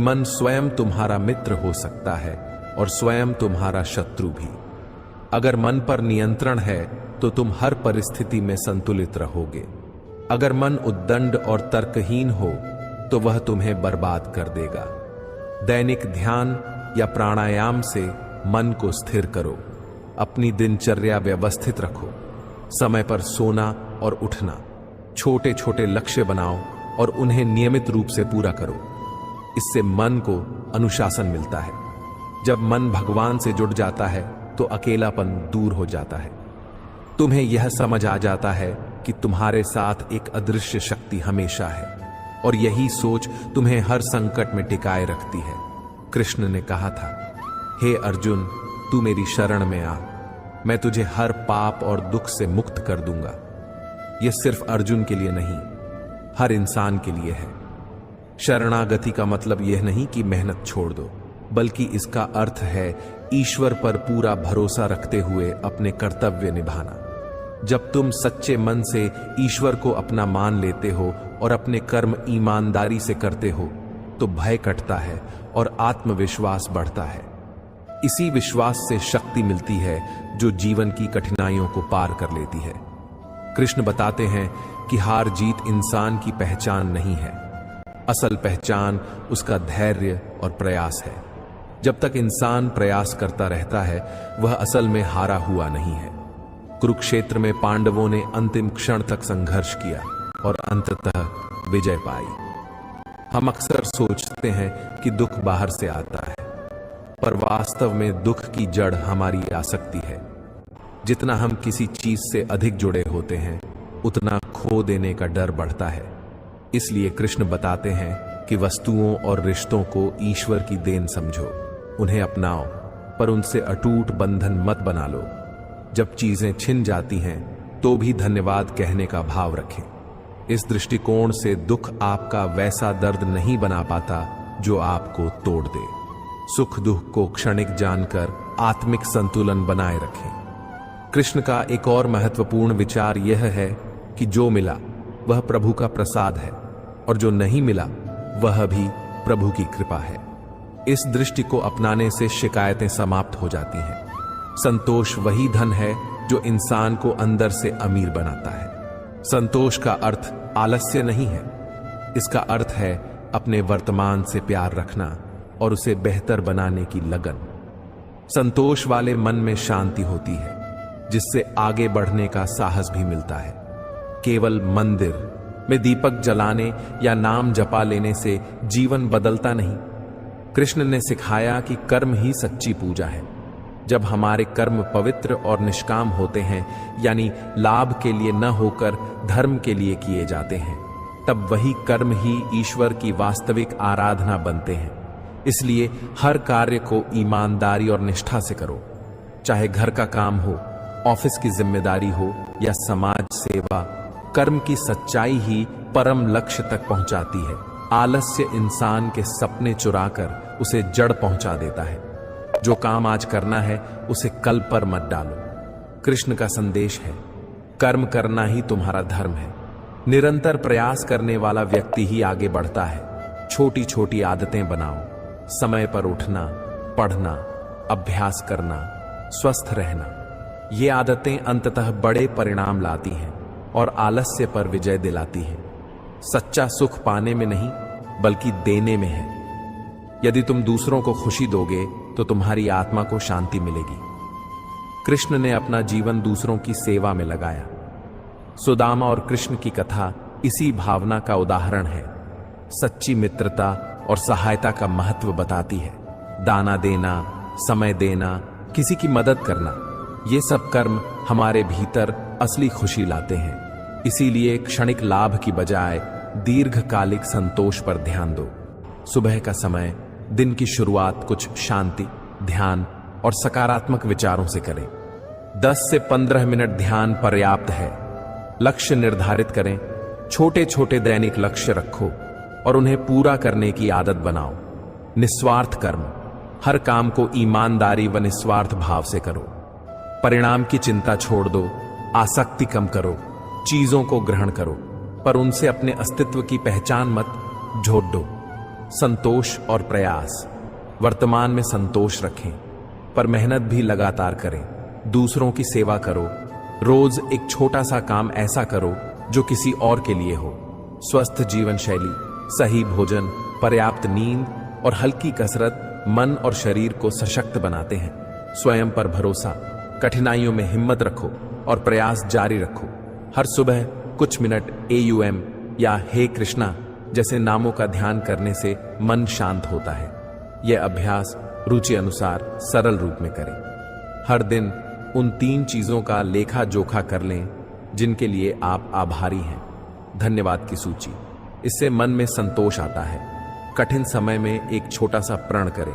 मन स्वयं तुम्हारा मित्र हो सकता है और स्वयं तुम्हारा शत्रु भी। अगर मन पर नियंत्रण है तो तुम हर परिस्थिति में संतुलित रहोगे। अगर मन उद्दंड और तर्कहीन हो तो वह तुम्हें बर्बाद कर देगा। दैनिक ध्यान या प्राणायाम से मन को स्थिर करो। अपनी दिनचर्या व्यवस्थित रखो। समय पर सोना और उठना। छोटे छोटे लक्ष्य बनाओ और उन्हें नियमित रूप से पूरा करो। इससे मन को अनुशासन मिलता है। जब मन भगवान से जुड़ जाता है तो अकेलापन दूर हो जाता है। तुम्हें यह समझ आ जाता है कि तुम्हारे साथ एक अदृश्य शक्ति हमेशा है और यही सोच तुम्हें हर संकट में टिकाए रखती है। कृष्ण ने कहा था, हे अर्जुन, तू मेरी शरण में आ, मैं तुझे हर पाप और दुख से मुक्त कर दूंगा। यह सिर्फ अर्जुन के लिए नहीं, हर इंसान के लिए है। शरणागति का मतलब यह नहीं कि मेहनत छोड़ दो, बल्कि इसका अर्थ है ईश्वर पर पूरा भरोसा रखते हुए अपने कर्तव्य निभाना। जब तुम सच्चे मन से ईश्वर को अपना मान लेते हो और अपने कर्म ईमानदारी से करते हो तो भय कटता है और आत्मविश्वास बढ़ता है। इसी विश्वास से शक्ति मिलती है जो जीवन की कठिनाइयों को पार कर लेती है। कृष्ण बताते हैं कि हार जीत इंसान की पहचान नहीं है, असल पहचान उसका धैर्य और प्रयास है। जब तक इंसान प्रयास करता रहता है वह असल में हारा हुआ नहीं है। कुरुक्षेत्र में पांडवों ने अंतिम क्षण तक संघर्ष किया और अंततः विजय पाई। हम अक्सर सोचते हैं कि दुख बाहर से आता है, पर वास्तव में दुख की जड़ हमारी आसक्ति है। जितना हम किसी चीज से अधिक जुड़े होते हैं उतना खो देने का डर बढ़ता है। इसलिए कृष्ण बताते हैं कि वस्तुओं और रिश्तों को ईश्वर की देन समझो, उन्हें अपनाओ, पर उनसे अटूट बंधन मत बना लो। जब चीजें छिन जाती हैं तो भी धन्यवाद कहने का भाव रखें। इस दृष्टिकोण से दुख आपका वैसा दर्द नहीं बना पाता जो आपको तोड़ दे। सुख दुख को क्षणिक जानकर आत्मिक संतुलन बनाए रखें। कृष्ण का एक और महत्वपूर्ण विचार यह है कि जो मिला वह प्रभु का प्रसाद है और जो नहीं मिला वह भी प्रभु की कृपा है। इस दृष्टि को अपनाने से शिकायतें समाप्त हो जाती हैं। संतोष वही धन है जो इंसान को अंदर से अमीर बनाता है। संतोष का अर्थ आलस्य नहीं है, इसका अर्थ है अपने वर्तमान से प्यार रखना और उसे बेहतर बनाने की लगन। संतोष वाले मन में शांति होती है जिससे आगे बढ़ने का साहस भी मिलता है। केवल मंदिर में दीपक जलाने या नाम जपा लेने से जीवन बदलता नहीं। कृष्ण ने सिखाया कि कर्म ही सच्ची पूजा है। जब हमारे कर्म पवित्र और निष्काम होते हैं, यानी लाभ के लिए न होकर धर्म के लिए किए जाते हैं, तब वही कर्म ही ईश्वर की वास्तविक आराधना बनते हैं। इसलिए हर कार्य को ईमानदारी और निष्ठा से करो, चाहे घर का काम हो, ऑफिस की जिम्मेदारी हो या समाज सेवा। कर्म की सच्चाई ही परम लक्ष्य तक पहुंचाती है। आलस्य इंसान के सपने चुराकर उसे जड़ पहुंचा देता है। जो काम आज करना है उसे कल पर मत डालो। कृष्ण का संदेश है, कर्म करना ही तुम्हारा धर्म है। निरंतर प्रयास करने वाला व्यक्ति ही आगे बढ़ता है। छोटी छोटी आदतें बनाओ, समय पर उठना, पढ़ना, अभ्यास करना, स्वस्थ रहना। ये आदतें अंततः बड़े परिणाम लाती हैं और आलस्य पर विजय दिलाती हैं। सच्चा सुख पाने में नहीं बल्कि देने में है। यदि तुम दूसरों को खुशी दोगे तो तुम्हारी आत्मा को शांति मिलेगी। कृष्ण ने अपना जीवन दूसरों की सेवा में लगाया। सुदामा और कृष्ण की कथा इसी भावना का उदाहरण है। सच्ची मित्रता और सहायता का महत्व बताती है। दाना देना, समय देना, किसी की मदद करना, ये सब कर्म हमारे भीतर असली खुशी लाते हैं। इसीलिए क्षणिक लाभ की बजाय दीर्घकालिक संतोष पर ध्यान दो। सुबह का समय, दिन की शुरुआत कुछ शांति, ध्यान और सकारात्मक विचारों से करें। 10 से 15 मिनट ध्यान पर्याप्त है। लक्ष्य निर्धारित करें, छोटे छोटे दैनिक लक्ष्य रखो और उन्हें पूरा करने की आदत बनाओ। निस्वार्थ कर्म, हर काम को ईमानदारी व निस्वार्थ भाव से करो। परिणाम की चिंता छोड़ दो, आसक्ति कम करो। चीजों को ग्रहण करो पर उनसे अपने अस्तित्व की पहचान मत जोड़ दो। संतोष और प्रयास। वर्तमान में संतोष रखें, पर मेहनत भी लगातार करें। दूसरों की सेवा करो। रोज एक छोटा सा काम ऐसा करो जो किसी और के लिए हो। स्वस्थ जीवन शैली, सही भोजन, पर्याप्त नींद और हल्की कसरत मन और शरीर को सशक्त बनाते हैं। स्वयं पर भरोसा, कठिनाइयों में हिम्मत रखो और प्रयास जारी रखो। हर सुबह कुछ मिनट AUM या हे कृष्णा जैसे नामों का ध्यान करने से मन शांत होता है। यह अभ्यास रुचि अनुसार सरल रूप में करें। हर दिन उन 3 चीजों का लेखा जोखा कर लें जिनके लिए आप आभारी हैं। धन्यवाद की सूची। इससे मन में संतोष आता है। कठिन समय में एक छोटा सा प्रण करें,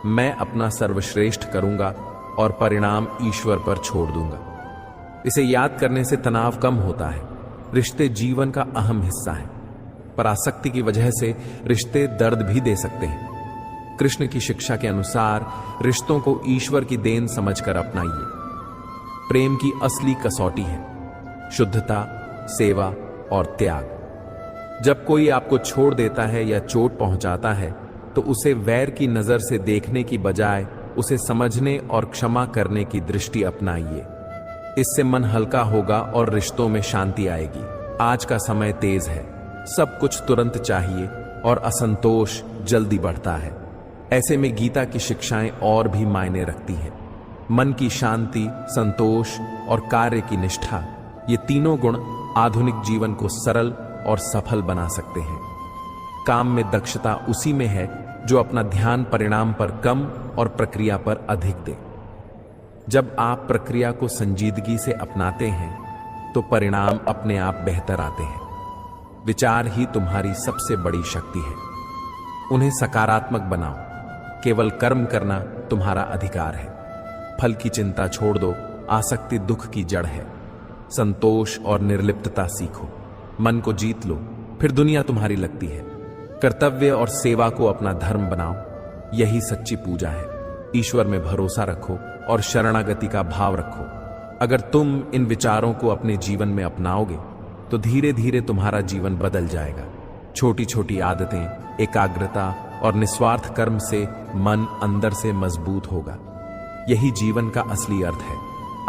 मैं अपना सर्वश्रेष्ठ करूंगा और परिणाम ईश्वर पर छोड़ दूंगा। इसे याद करने से तनाव कम होता है। रिश्ते जीवन का अहम हिस्सा है, पर आसक्ति की वजह से रिश्ते दर्द भी दे सकते हैं। कृष्ण की शिक्षा के अनुसार रिश्तों को ईश्वर की देन समझकर अपनाइए। प्रेम की असली कसौटी है शुद्धता, सेवा और त्याग। जब कोई आपको छोड़ देता है या चोट पहुंचाता है तो उसे वैर की नजर से देखने की बजाय उसे समझने और क्षमा करने की दृष्टि अपनाइए। इससे मन हल्का होगा और रिश्तों में शांति आएगी। आज का समय तेज है, सब कुछ तुरंत चाहिए और असंतोष जल्दी बढ़ता है। ऐसे में गीता की शिक्षाएं और भी मायने रखती हैं। मन की शांति, संतोष और कार्य की निष्ठा, ये तीनों गुण आधुनिक जीवन को सरल और सफल बना सकते हैं। काम में दक्षता उसी में है जो अपना ध्यान परिणाम पर कम और प्रक्रिया पर अधिक दे। जब आप प्रक्रिया को संजीदगी से अपनाते हैं तो परिणाम अपने आप बेहतर आते हैं। विचार ही तुम्हारी सबसे बड़ी शक्ति है, उन्हें सकारात्मक बनाओ। केवल कर्म करना तुम्हारा अधिकार है। फल की चिंता छोड़ दो, आसक्ति दुख की जड़ है। संतोष और निर्लिप्तता सीखो, मन को जीत लो, फिर दुनिया तुम्हारी लगती है। कर्तव्य और सेवा को अपना धर्म बनाओ, यही सच्ची पूजा है। ईश्वर में भरोसा रखो और शरणागति का भाव रखो। अगर तुम इन विचारों को अपने जीवन में अपनाओगे तो धीरे धीरे तुम्हारा जीवन बदल जाएगा। छोटी छोटी आदतें, एकाग्रता और निस्वार्थ कर्म से मन अंदर से मजबूत होगा। यही जीवन का असली अर्थ है।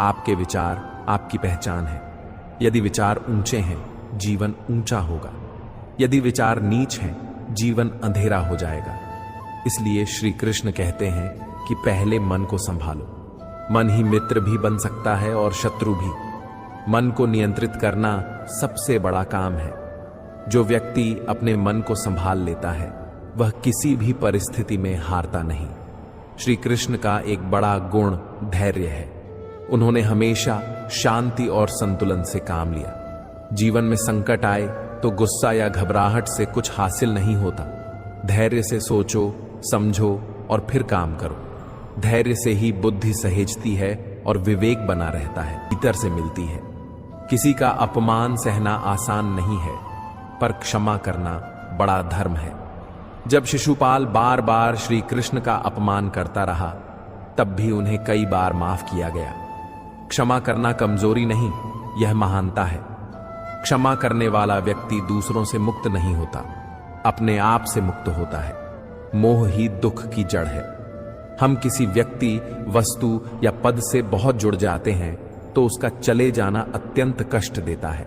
आपके विचार आपकी पहचान है। यदि विचार ऊंचे हैं, जीवन ऊंचा होगा। यदि विचार नीच हैं, जीवन अंधेरा हो जाएगा। इसलिए श्री कृष्ण कहते हैं कि पहले मन को संभालो। मन ही मित्र भी बन सकता है और शत्रु भी। मन को नियंत्रित करना सबसे बड़ा काम है। जो व्यक्ति अपने मन को संभाल लेता है वह किसी भी परिस्थिति में हारता नहीं। श्री कृष्ण का एक बड़ा गुण धैर्य है। उन्होंने हमेशा शांति और संतुलन से काम लिया। जीवन में संकट आए तो गुस्सा या घबराहट से कुछ हासिल नहीं होता। धैर्य से सोचो, समझो और फिर काम करो। धैर्य से ही बुद्धि सहेजती है और विवेक बना रहता है, भीतर से मिलती है। किसी का अपमान सहना आसान नहीं है, पर क्षमा करना बड़ा धर्म है। जब शिशुपाल बार बार श्री कृष्ण का अपमान करता रहा, तब भी उन्हें कई बार माफ किया गया। क्षमा करना कमजोरी नहीं, यह महानता है। क्षमा करने वाला व्यक्ति दूसरों से मुक्त नहीं होता, अपने आप से मुक्त होता है। मोह ही दुख की जड़ है। हम किसी व्यक्ति, वस्तु या पद से बहुत जुड़ जाते हैं तो उसका चले जाना अत्यंत कष्ट देता है।